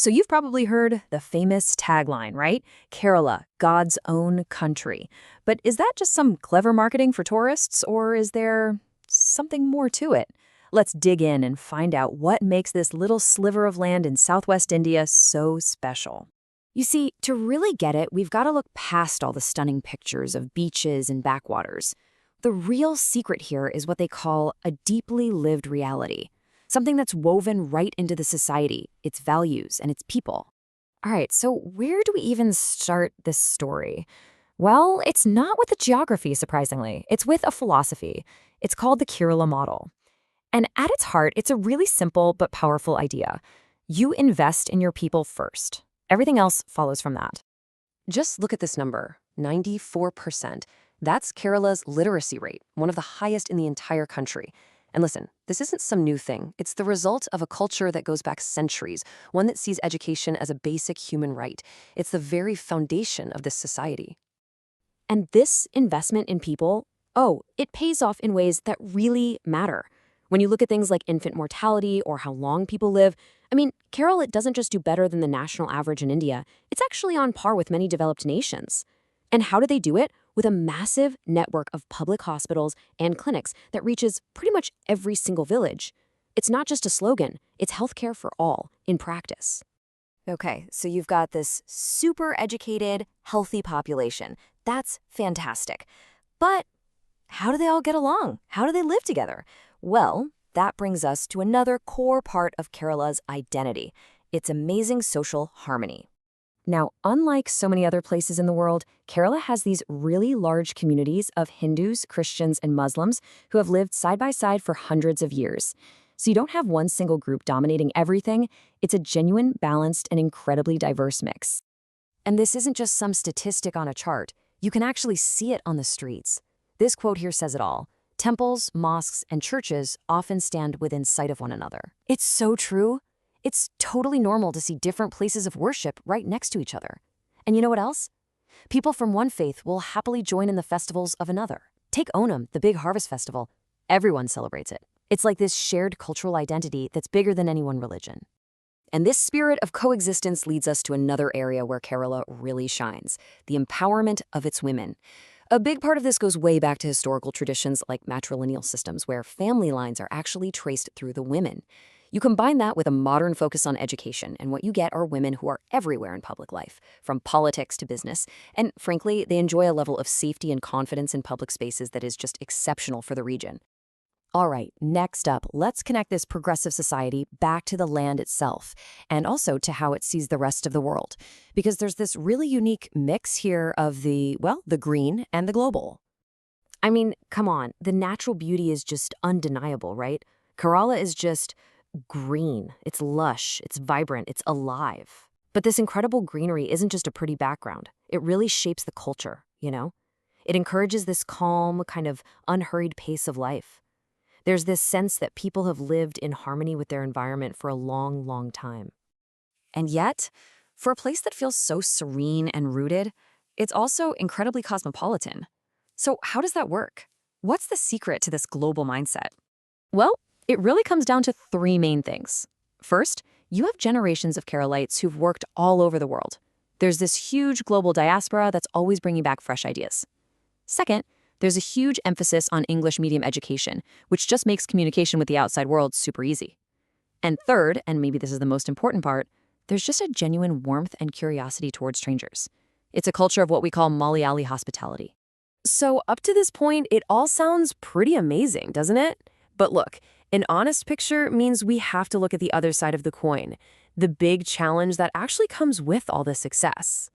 So you've probably heard the famous tagline, right? Kerala, God's own country. But is that just some clever marketing for tourists, or is there something more to it? Let's dig in and find out what makes this little sliver of land in southwest India so special. You see, to really get it, we've got to look past all the stunning pictures of beaches and backwaters. The real secret here is what they call a deeply lived reality. Something that's woven right into the society, its values, and its people. All right, so where do we even start this story? Well, it's not with the geography, surprisingly. It's with a philosophy. It's called the Kerala model. And at its heart, it's a really simple but powerful idea. You invest in your people first. Everything else follows from that. Just look at this number, 94%. That's Kerala's literacy rate, one of the highest in the entire country. And listen, this isn't some new thing. It's the result of a culture that goes back centuries, one that sees education as a basic human right. It's the very foundation of this society. And this investment in people, it pays off in ways that really matter. When you look at things like infant mortality or how long people live, Kerala doesn't just do better than the national average in India. It's actually on par with many developed nations. And how do they do it? With a massive network of public hospitals and clinics that reaches pretty much every single village. It's not just a slogan, it's healthcare for all in practice. Okay, so you've got this super educated, healthy population. That's fantastic. But how do they all get along? How do they live together? Well, that brings us to another core part of Kerala's identity, its amazing social harmony. Now, unlike so many other places in the world, Kerala has these really large communities of Hindus, Christians, and Muslims who have lived side by side for hundreds of years. So you don't have one single group dominating everything. It's a genuine, balanced, and incredibly diverse mix. And this isn't just some statistic on a chart. You can actually see it on the streets. This quote here says it all. Temples, mosques, and churches often stand within sight of one another. It's so true. It's totally normal to see different places of worship right next to each other. And you know what else? People from one faith will happily join in the festivals of another. Take Onam, the big harvest festival. Everyone celebrates it. It's like this shared cultural identity that's bigger than any one religion. And this spirit of coexistence leads us to another area where Kerala really shines, the empowerment of its women. A big part of this goes way back to historical traditions like matrilineal systems, where family lines are actually traced through the women. You combine that with a modern focus on education, and what you get are women who are everywhere in public life, from politics to business. And frankly, they enjoy a level of safety and confidence in public spaces that is just exceptional for the region. All right, next up, let's connect this progressive society back to the land itself, and also to how it sees the rest of the world. Because there's this really unique mix here of the green and the global. Come on, the natural beauty is just undeniable, right? Kerala is just green, it's lush, it's vibrant, it's alive. But this incredible greenery isn't just a pretty background. It really shapes the culture, you know? It encourages this calm, kind of unhurried pace of life. There's this sense that people have lived in harmony with their environment for a long, long time. And yet, for a place that feels so serene and rooted, it's also incredibly cosmopolitan. So how does that work? What's the secret to this global mindset? Well, it really comes down to three main things. First, you have generations of Keralites who've worked all over the world. There's this huge global diaspora that's always bringing back fresh ideas. Second, there's a huge emphasis on English medium education, which just makes communication with the outside world super easy. And third, and maybe this is the most important part, there's just a genuine warmth and curiosity towards strangers. It's a culture of what we call Malayali hospitality. So up to this point, it all sounds pretty amazing, doesn't it? But look, an honest picture means we have to look at the other side of the coin, the big challenge that actually comes with all the success.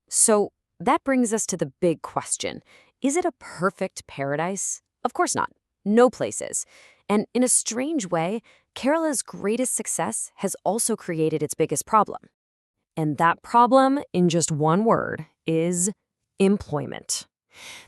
So that brings us to the big question. Is it a perfect paradise? Of course not. No place is. And in a strange way, Kerala's greatest success has also created its biggest problem. And that problem, in just one word, is employment.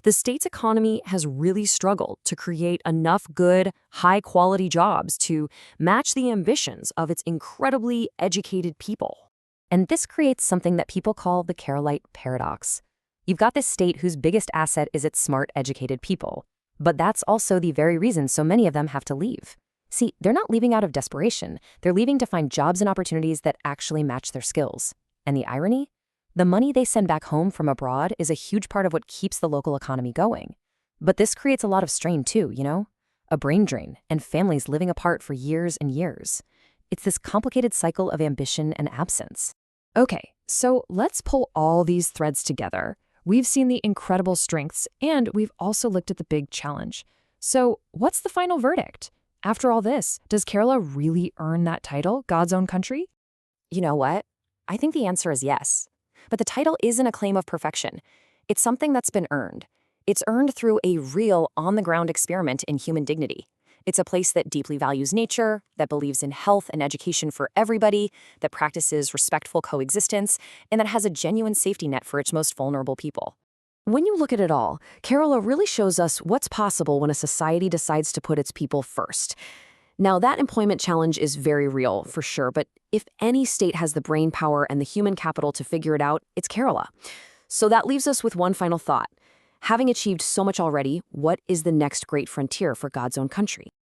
The state's economy has really struggled to create enough good, high-quality jobs to match the ambitions of its incredibly educated people. And this creates something that people call the Keralite paradox. You've got this state whose biggest asset is its smart, educated people. But that's also the very reason so many of them have to leave. See, they're not leaving out of desperation. They're leaving to find jobs and opportunities that actually match their skills. And the irony? The money they send back home from abroad is a huge part of what keeps the local economy going. But this creates a lot of strain too, you know? A brain drain, and families living apart for years and years. It's this complicated cycle of ambition and absence. Okay, so let's pull all these threads together. We've seen the incredible strengths, and we've also looked at the big challenge. So what's the final verdict? After all this, does Kerala really earn that title, God's own country? You know what? I think the answer is yes. But the title isn't a claim of perfection. It's something that's been earned. It's earned through a real, on-the-ground experiment in human dignity. It's a place that deeply values nature, that believes in health and education for everybody, that practices respectful coexistence, and that has a genuine safety net for its most vulnerable people. When you look at it all, Kerala really shows us what's possible when a society decides to put its people first. Now, that employment challenge is very real, for sure, but if any state has the brain power and the human capital to figure it out, it's Kerala. So that leaves us with one final thought. Having achieved so much already, what is the next great frontier for God's own country?